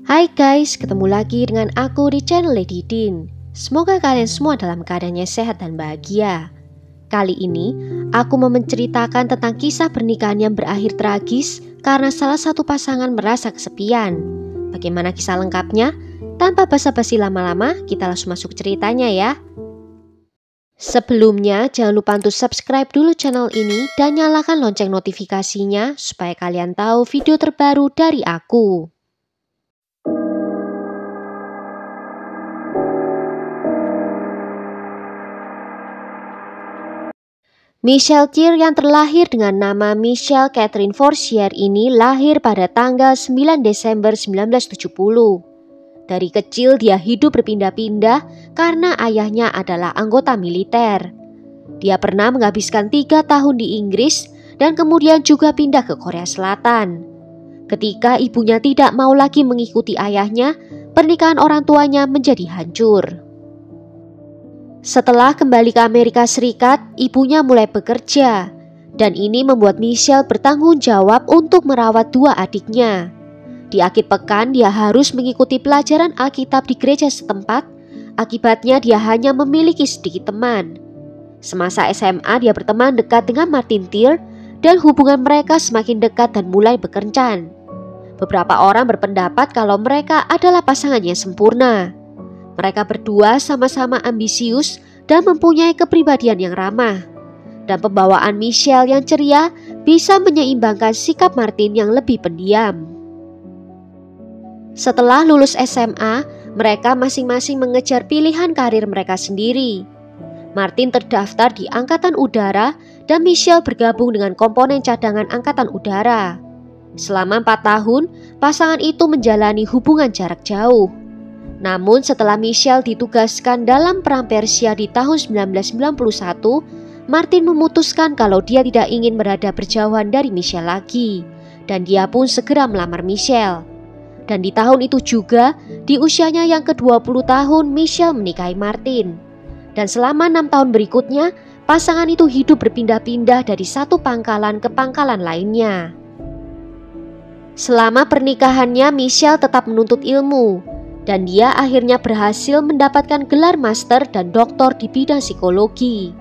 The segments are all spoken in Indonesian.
Hai guys, ketemu lagi dengan aku di channel Lady Din. Semoga kalian semua dalam keadaannya sehat dan bahagia. Kali ini, aku mau menceritakan tentang kisah pernikahan yang berakhir tragis karena salah satu pasangan merasa kesepian. Bagaimana kisah lengkapnya? Tanpa basa-basi lama-lama, kita langsung masuk ceritanya ya. Sebelumnya, jangan lupa untuk subscribe dulu channel ini dan nyalakan lonceng notifikasinya supaya kalian tahu video terbaru dari aku. Michelle Keir yang terlahir dengan nama Michelle Catherine Forcier ini lahir pada tanggal 9 Desember 1970. Dari kecil dia hidup berpindah-pindah karena ayahnya adalah anggota militer. Dia pernah menghabiskan 3 tahun di Inggris dan kemudian juga pindah ke Korea Selatan. Ketika ibunya tidak mau lagi mengikuti ayahnya, pernikahan orang tuanya menjadi hancur. Setelah kembali ke Amerika Serikat, ibunya mulai bekerja, dan ini membuat Michelle bertanggung jawab untuk merawat 2 adiknya. Di akhir pekan dia harus mengikuti pelajaran Alkitab di gereja setempat, akibatnya dia hanya memiliki sedikit teman. Semasa SMA dia berteman dekat dengan Martin Tier, dan hubungan mereka semakin dekat dan mulai berkencan. Beberapa orang berpendapat kalau mereka adalah pasangan yang sempurna. Mereka berdua sama-sama ambisius dan mempunyai kepribadian yang ramah. Dan pembawaan Michelle yang ceria bisa menyeimbangkan sikap Martin yang lebih pendiam. Setelah lulus SMA, mereka masing-masing mengejar pilihan karir mereka sendiri. Martin terdaftar di Angkatan Udara dan Michelle bergabung dengan komponen cadangan Angkatan Udara. Selama 4 tahun, pasangan itu menjalani hubungan jarak jauh. Namun setelah Michelle ditugaskan dalam Perang Persia di tahun 1991, Martin memutuskan kalau dia tidak ingin berada berjauhan dari Michelle lagi, dan dia pun segera melamar Michelle. Dan di tahun itu juga, di usianya yang ke-20 tahun, Michelle menikahi Martin. Dan selama 6 tahun berikutnya, pasangan itu hidup berpindah-pindah dari satu pangkalan ke pangkalan lainnya. Selama pernikahannya, Michelle tetap menuntut ilmu, dan dia akhirnya berhasil mendapatkan gelar master dan doktor di bidang psikologi.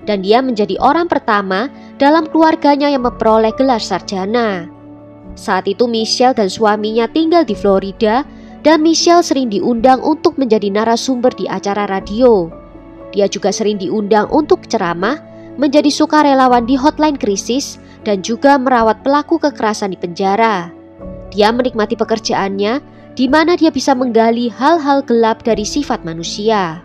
Dan dia menjadi orang pertama dalam keluarganya yang memperoleh gelar sarjana. Saat itu Michelle dan suaminya tinggal di Florida, dan Michelle sering diundang untuk menjadi narasumber di acara radio. Dia juga sering diundang untuk ceramah, menjadi sukarelawan di hotline krisis, dan juga merawat pelaku kekerasan di penjara. Dia menikmati pekerjaannya, di mana dia bisa menggali hal-hal gelap dari sifat manusia.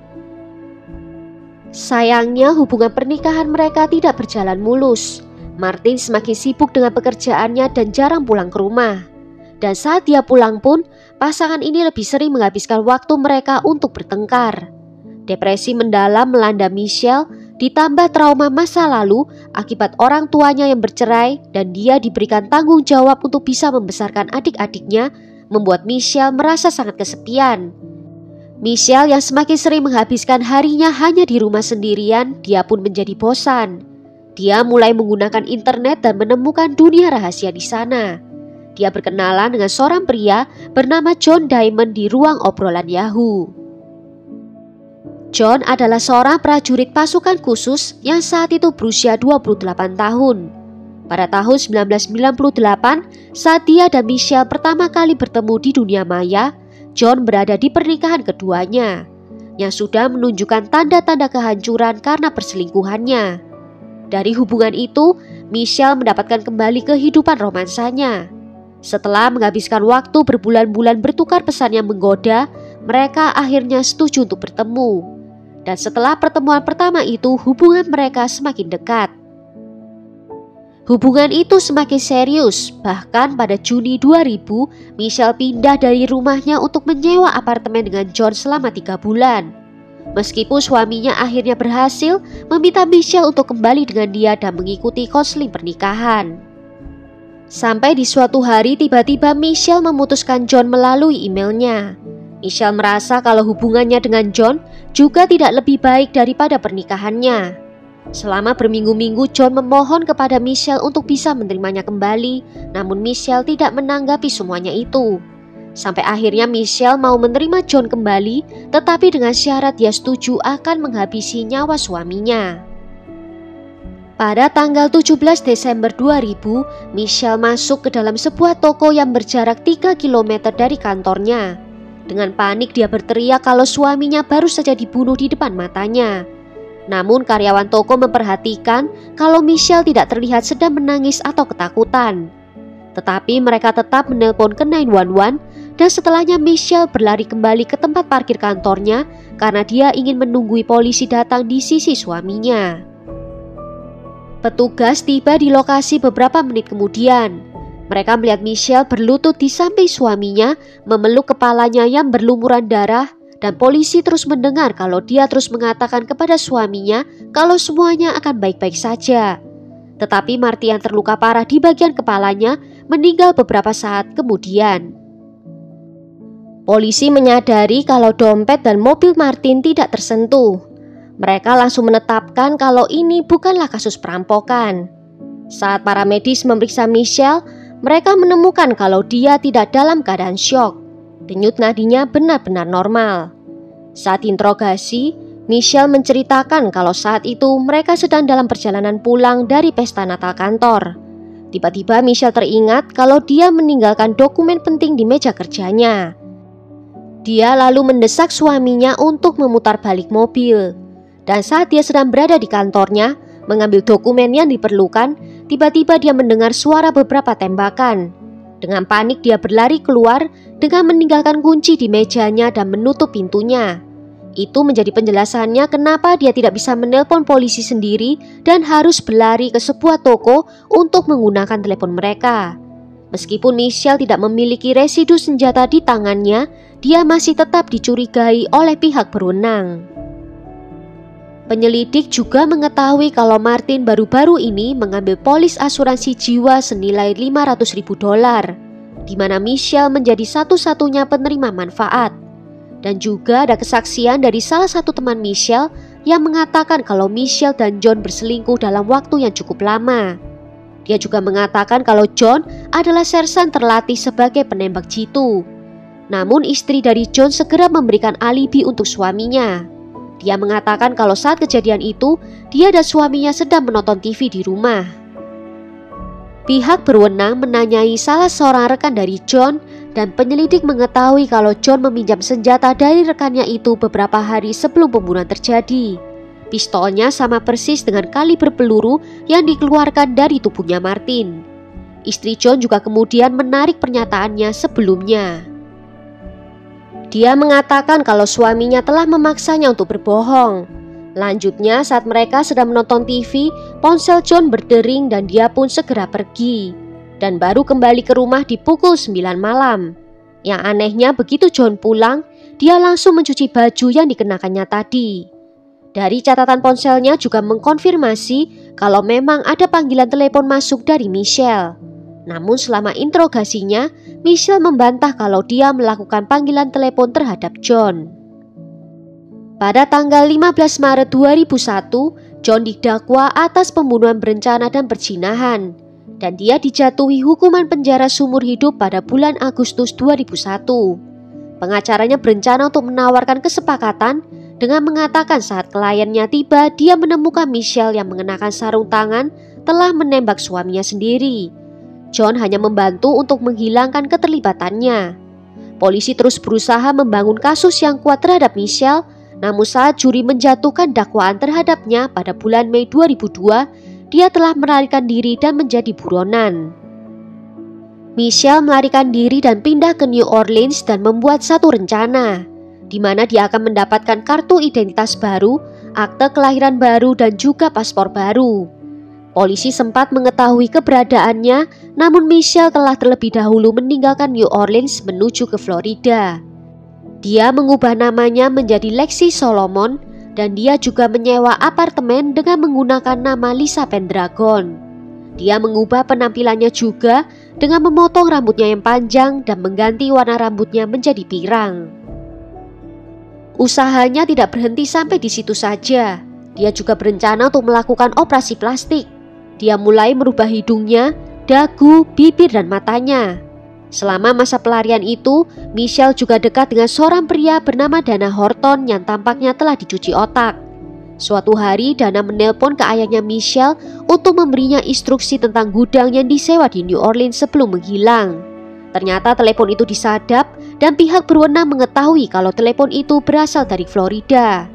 Sayangnya hubungan pernikahan mereka tidak berjalan mulus. Martin semakin sibuk dengan pekerjaannya dan jarang pulang ke rumah. Dan saat dia pulang pun, pasangan ini lebih sering menghabiskan waktu mereka untuk bertengkar. Depresi mendalam melanda Michelle, ditambah trauma masa lalu akibat orang tuanya yang bercerai dan dia diberikan tanggung jawab untuk bisa membesarkan adik-adiknya, membuat Michelle merasa sangat kesepian. Michelle yang semakin sering menghabiskan harinya hanya di rumah sendirian, dia pun menjadi bosan. Dia mulai menggunakan internet dan menemukan dunia rahasia di sana. Dia berkenalan dengan seorang pria bernama John Diamond di ruang obrolan Yahoo. John adalah seorang prajurit pasukan khusus yang saat itu berusia 28 tahun. Pada tahun 1998, saat dia dan Michelle pertama kali bertemu di dunia maya, John berada di pernikahan keduanya, yang sudah menunjukkan tanda-tanda kehancuran karena perselingkuhannya. Dari hubungan itu, Michelle mendapatkan kembali kehidupan romansanya. Setelah menghabiskan waktu berbulan-bulan bertukar pesan yang menggoda, mereka akhirnya setuju untuk bertemu. Dan setelah pertemuan pertama itu, hubungan mereka semakin dekat. Hubungan itu semakin serius, bahkan pada Juni 2000, Michelle pindah dari rumahnya untuk menyewa apartemen dengan John selama 3 bulan. Meskipun suaminya akhirnya berhasil meminta Michelle untuk kembali dengan dia dan mengikuti konseling pernikahan. Sampai di suatu hari tiba-tiba Michelle memutuskan John melalui emailnya. Michelle merasa kalau hubungannya dengan John juga tidak lebih baik daripada pernikahannya. Selama berminggu-minggu John memohon kepada Michelle untuk bisa menerimanya kembali, namun Michelle tidak menanggapi semuanya itu. Sampai akhirnya Michelle mau menerima John kembali, tetapi dengan syarat dia setuju akan menghabisi nyawa suaminya. Pada tanggal 17 Desember 2000, Michelle masuk ke dalam sebuah toko yang berjarak 3 km dari kantornya. Dengan panik dia berteriak kalau suaminya baru saja dibunuh di depan matanya. Namun karyawan toko memperhatikan kalau Michelle tidak terlihat sedang menangis atau ketakutan. Tetapi mereka tetap menelpon ke 911 dan setelahnya Michelle berlari kembali ke tempat parkir kantornya karena dia ingin menunggui polisi datang di sisi suaminya. Petugas tiba di lokasi beberapa menit kemudian. Mereka melihat Michelle berlutut di samping suaminya, memeluk kepalanya yang berlumuran darah, dan polisi terus mendengar kalau dia terus mengatakan kepada suaminya kalau semuanya akan baik-baik saja. Tetapi Marty yang terluka parah di bagian kepalanya meninggal beberapa saat kemudian. Polisi menyadari kalau dompet dan mobil Martin tidak tersentuh. Mereka langsung menetapkan kalau ini bukanlah kasus perampokan. Saat para medis memeriksa Michelle, mereka menemukan kalau dia tidak dalam keadaan syok. Denyut nadinya benar-benar normal. Saat interogasi, Michelle menceritakan kalau saat itu mereka sedang dalam perjalanan pulang dari pesta Natal kantor. Tiba-tiba Michelle teringat kalau dia meninggalkan dokumen penting di meja kerjanya. Dia lalu mendesak suaminya untuk memutar balik mobil. Dan saat dia sedang berada di kantornya, mengambil dokumen yang diperlukan, tiba-tiba dia mendengar suara beberapa tembakan. Dengan panik dia berlari keluar dengan meninggalkan kunci di mejanya dan menutup pintunya. Itu menjadi penjelasannya kenapa dia tidak bisa menelpon polisi sendiri dan harus berlari ke sebuah toko untuk menggunakan telepon mereka. Meskipun Michelle tidak memiliki residu senjata di tangannya, dia masih tetap dicurigai oleh pihak berwenang. Penyelidik juga mengetahui kalau Martin baru-baru ini mengambil polis asuransi jiwa senilai $500.000, di mana Michelle menjadi satu-satunya penerima manfaat. Dan juga ada kesaksian dari salah satu teman Michelle yang mengatakan kalau Michelle dan John berselingkuh dalam waktu yang cukup lama. Dia juga mengatakan kalau John adalah sersan terlatih sebagai penembak jitu. Namun istri dari John segera memberikan alibi untuk suaminya. Dia mengatakan kalau saat kejadian itu, dia dan suaminya sedang menonton TV di rumah. Pihak berwenang menanyai salah seorang rekan dari John dan penyelidik mengetahui kalau John meminjam senjata dari rekannya itu beberapa hari sebelum pembunuhan terjadi. Pistolnya sama persis dengan kaliber peluru yang dikeluarkan dari tubuhnya Martin. Istri John juga kemudian menarik pernyataannya sebelumnya. Dia mengatakan kalau suaminya telah memaksanya untuk berbohong. Lanjutnya, saat mereka sedang menonton TV, ponsel John berdering dan dia pun segera pergi. Dan baru kembali ke rumah di pukul 9 malam. Yang anehnya begitu John pulang, dia langsung mencuci baju yang dikenakannya tadi. Dari catatan ponselnya juga mengkonfirmasi kalau memang ada panggilan telepon masuk dari Michelle. Namun selama interogasinya, Michelle membantah kalau dia melakukan panggilan telepon terhadap John. Pada tanggal 15 Maret 2001, John didakwa atas pembunuhan berencana dan perzinahan, dan dia dijatuhi hukuman penjara seumur hidup pada bulan Agustus 2001. Pengacaranya berencana untuk menawarkan kesepakatan dengan mengatakan saat kliennya tiba, dia menemukan Michelle yang mengenakan sarung tangan telah menembak suaminya sendiri. John hanya membantu untuk menghilangkan keterlibatannya. Polisi terus berusaha membangun kasus yang kuat terhadap Michelle, namun saat juri menjatuhkan dakwaan terhadapnya pada bulan Mei 2002, dia telah melarikan diri dan menjadi buronan. Michelle melarikan diri dan pindah ke New Orleans dan membuat satu rencana, di mana dia akan mendapatkan kartu identitas baru, akte kelahiran baru, dan juga paspor baru. Polisi sempat mengetahui keberadaannya, namun Michelle telah terlebih dahulu meninggalkan New Orleans menuju ke Florida. Dia mengubah namanya menjadi Lexi Solomon, dan dia juga menyewa apartemen dengan menggunakan nama Lisa Pendragon. Dia mengubah penampilannya juga dengan memotong rambutnya yang panjang dan mengganti warna rambutnya menjadi pirang. Usahanya tidak berhenti sampai di situ saja. Dia juga berencana untuk melakukan operasi plastik. Dia mulai merubah hidungnya, dagu, bibir, dan matanya. Selama masa pelarian itu, Michelle juga dekat dengan seorang pria bernama Dana Horton yang tampaknya telah dicuci otak. Suatu hari, Dana menelpon ke ayahnya Michelle untuk memberinya instruksi tentang gudang yang disewa di New Orleans sebelum menghilang. Ternyata telepon itu disadap dan pihak berwenang mengetahui kalau telepon itu berasal dari Florida.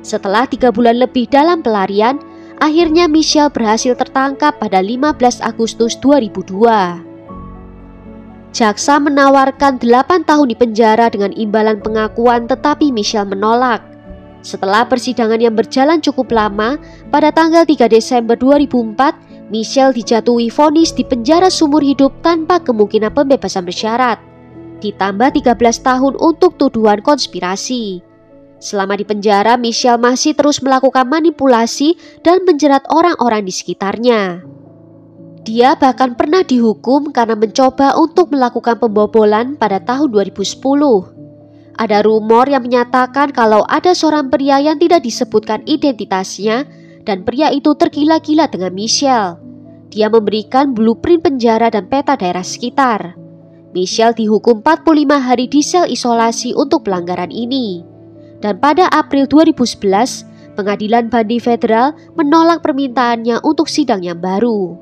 Setelah 3 bulan lebih dalam pelarian, akhirnya Michelle berhasil tertangkap pada 15 Agustus 2002. Jaksa menawarkan 8 tahun di penjara dengan imbalan pengakuan, tetapi Michelle menolak. Setelah persidangan yang berjalan cukup lama, pada tanggal 3 Desember 2004, Michelle dijatuhi vonis di penjara seumur hidup tanpa kemungkinan pembebasan bersyarat. Ditambah 13 tahun untuk tuduhan konspirasi. Selama di penjara, Michelle masih terus melakukan manipulasi dan menjerat orang-orang di sekitarnya. Dia bahkan pernah dihukum karena mencoba untuk melakukan pembobolan pada tahun 2010. Ada rumor yang menyatakan kalau ada seorang pria yang tidak disebutkan identitasnya dan pria itu tergila-gila dengan Michelle. Dia memberikan blueprint penjara dan peta daerah sekitar. Michelle dihukum 45 hari di sel isolasi untuk pelanggaran ini. Dan pada April 2011, Pengadilan Banding Federal menolak permintaannya untuk sidang yang baru.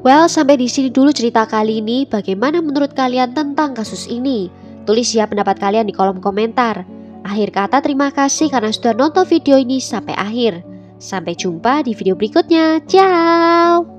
Well, sampai di sini dulu cerita kali ini. Bagaimana menurut kalian tentang kasus ini? Tulis ya pendapat kalian di kolom komentar. Akhir kata, terima kasih karena sudah nonton video ini sampai akhir. Sampai jumpa di video berikutnya. Ciao.